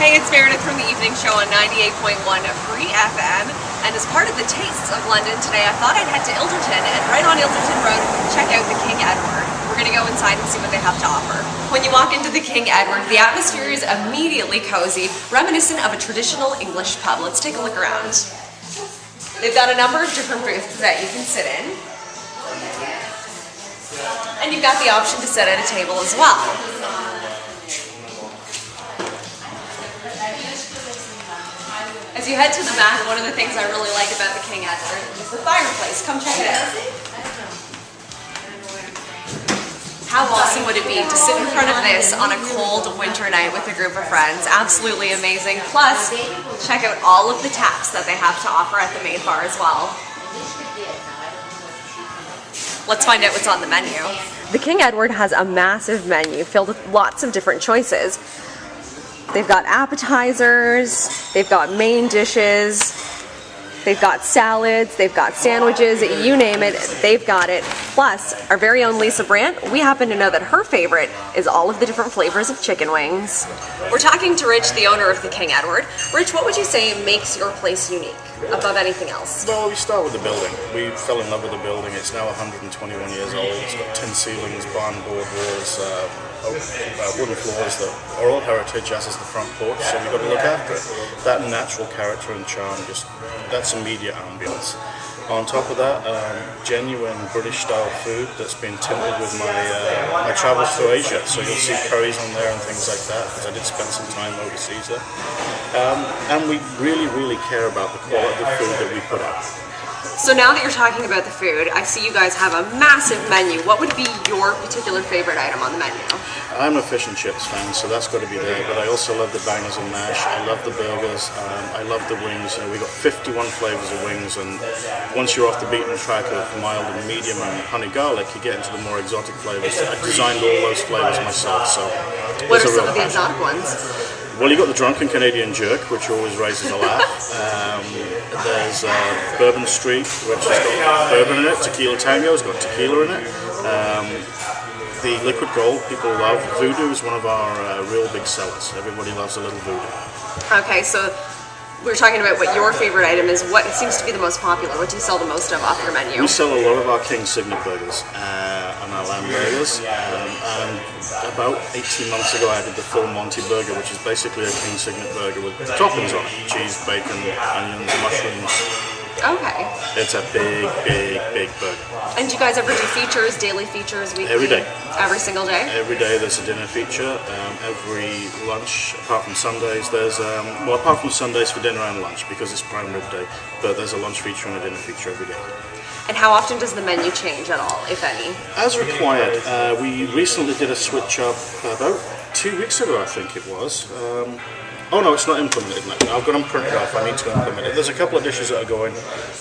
Hey, it's Meredith from the Evening Show on 98.1 Free FM, and as part of the Tastes of London today, I thought I'd head to Ilderton, and right on Ilderton Road, check out the King Edward. We're gonna go inside and see what they have to offer. When you walk into the King Edward, the atmosphere is immediately cozy, reminiscent of a traditional English pub. Let's take a look around. They've got a number of different booths that you can sit in, and you've got the option to sit at a table as well. As you head to the back, one of the things I really like about the King Edward is the fireplace. Come check it out. How awesome would it be to sit in front of this on a cold winter night with a group of friends? Absolutely amazing. Plus, check out all of the taps that they have to offer at the main bar as well. Let's find out what's on the menu. The King Edward has a massive menu filled with lots of different choices. They've got appetizers, they've got main dishes, they've got salads, they've got sandwiches, you name it, they've got it. Plus, our very own Lisa Brandt, we happen to know that her favorite is all of the different flavors of chicken wings. We're talking to Rich, the owner of the King Edward. Rich, what would you say makes your place unique above anything else? Well, we start with the building. We fell in love with the building. It's now 121 years old. It's got tin ceilings, barn board walls, wooden floors that are all heritage, as is the front porch, so we've got to look after it. That natural character and charm, that's immediate ambience. On top of that, genuine British style food that's been tinted with my travels through Asia. So you'll see curries on there and things like that, because I did spend some time overseas there. And we really, really care about the quality of food that we put out. So now that you're talking about the food, I see you guys have a massive menu. What would be your particular favorite item on the menu? I'm a fish and chips fan, so that's got to be there, but I also love the bangers and mash. I love the burgers, I love the wings. You know, we've got 51 flavors of wings, and once you're off the beaten track of mild and medium and honey garlic, you get into the more exotic flavors. I designed all those flavors myself, so what are some of the exotic ones? Well, you've got the drunken Canadian jerk, which always raises a laugh. There's Bourbon Street, which has got bourbon in it. Tequila Tango's got tequila in it. The liquid gold people love. Voodoo is one of our real big sellers. Everybody loves a little voodoo. Okay, so we're talking about what your favorite item is. What seems to be the most popular? What do you sell the most of off your menu? We sell a lot of our King Signet burgers and our lamb burgers. And about 18 months ago, I did the full Monty burger, which is basically a King Signet burger with toppings on it: cheese, bacon, onions, mushrooms. Okay. It's a big, big, big burger. And do you guys ever do features, daily features, weekly? Every day. Every single day? Every day there's a dinner feature. Every lunch, apart from Sundays, there's, apart from Sundays for dinner and lunch, because it's prime rib day, but there's a lunch feature and a dinner feature every day. And how often does the menu change at all, if any? As required. We recently did a switch up about 2 weeks ago, I think it was. Oh no, it's not implemented now. I've got them printed off, I need to implement it. There's a couple of dishes that are going,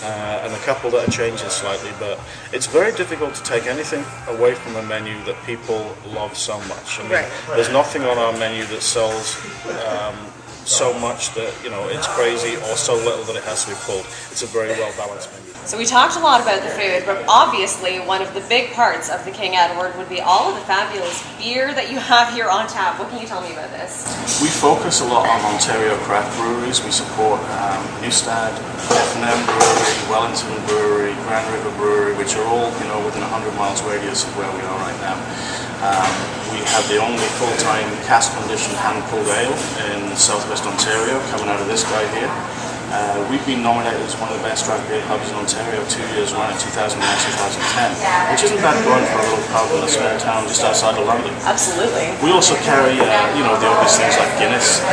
and a couple that are changing slightly, but it's very difficult to take anything away from a menu that people love so much. I mean, there's nothing on our menu that sells so much that, you know, it's crazy, or so little that it has to be pulled. It's a very well balanced menu. So we talked a lot about the food, but obviously one of the big parts of the King Edward would be all of the fabulous beer that you have here on tap. What can you tell me about this? We focus a lot on Ontario craft breweries. We support Newstad, F&M Brewery, Wellington Brewery, Grand River Brewery, which are all, you know, within 100 miles radius of where we are right now. We have the only full-time cask-conditioned hand-pulled ale in southwest Ontario, coming out of this guy here. We've been nominated as one of the best craft beer pubs in Ontario 2 years running, 2009, 2010, which isn't bad going for a little pub in a small town just outside of London. Absolutely. We also carry, you know, the obvious things like Guinness,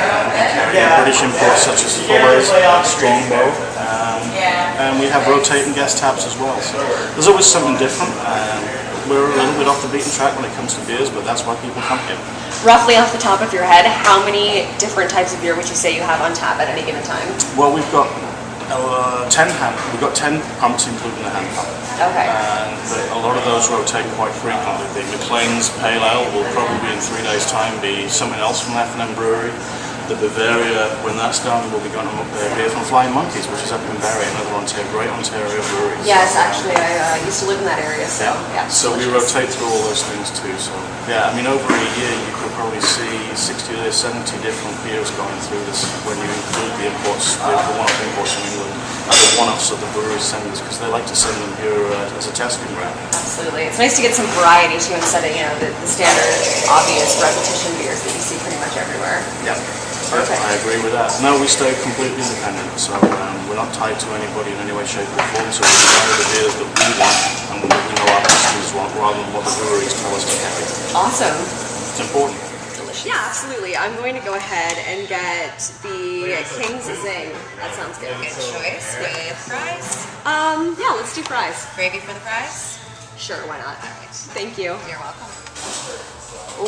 British imports such as Fuller's, Strongbow, and we have rotating guest taps as well. So there's always something different. We're a little bit off the beaten track when it comes to beers, but that's why people come here. Roughly off the top of your head, how many different types of beer would you say you have on tap at any given time? Well, we've got 10 pumps, including the hand pump. Okay. And a lot of those rotate quite frequently. The McLean's Pale Ale will probably be in 3 days' time be something else from F&M Brewery. The Bavaria, when that's done, we'll be going to beer from Flying Monkeys, which is up in Barrie, another great Ontario brewery. Yes, actually, I used to live in that area, so yeah. So we rotate through all those things too. So yeah, I mean, over a year you could probably see 60 or 70 different beers going through this when you include the imports, the one-off imports from England, and the one-offs that the breweries send us, because they like to send them here as a testing ground. Absolutely. It's nice to get some variety too instead of, the standard, obvious repetition beers that you see pretty much everywhere. Yeah. Perfect. I agree with that. No, we stay completely independent, so we're not tied to anybody in any way, shape or form, so we buy the beers that we want and what we know our customers want rather than what the breweries tell us to carry. Awesome. It's important. Delicious. Yeah, absolutely. I'm going to go ahead and get the King's Zing. That sounds good. Good choice with fries. Yeah, let's do fries. Gravy for the fries. Sure, why not? All right. Thank you. You're welcome.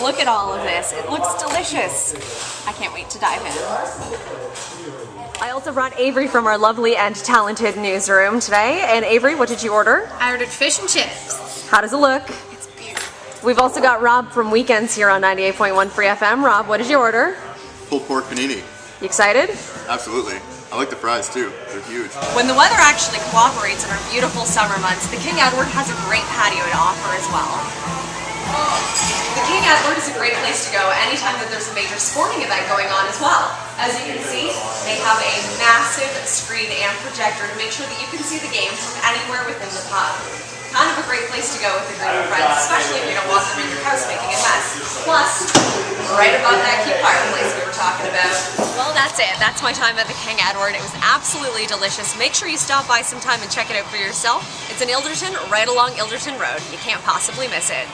Look at all of this. It looks delicious. I can't wait to dive in. I also brought Avery from our lovely and talented newsroom today. And Avery, what did you order? I ordered fish and chips. How does it look? It's beautiful. We've also got Rob from Weekends here on 98.1 Free FM. Rob, what did you order? Pulled pork panini. You excited? Absolutely. I like the fries too. They're huge. When the weather actually cooperates in our beautiful summer months, the King Edward has a great patio to offer as well. The King Edward is a great place to go anytime that there's a major sporting event going on as well. As you can see, they have a massive screen and projector to make sure that you can see the game from anywhere within the pub. Kind of a great place to go with a group of friends, especially if you don't want them in your house making a mess. Plus, right above that cute fireplace we were talking about. Well, that's it. That's my time at the King Edward. It was absolutely delicious. Make sure you stop by sometime and check it out for yourself. It's in Ilderton, right along Ilderton Road. You can't possibly miss it.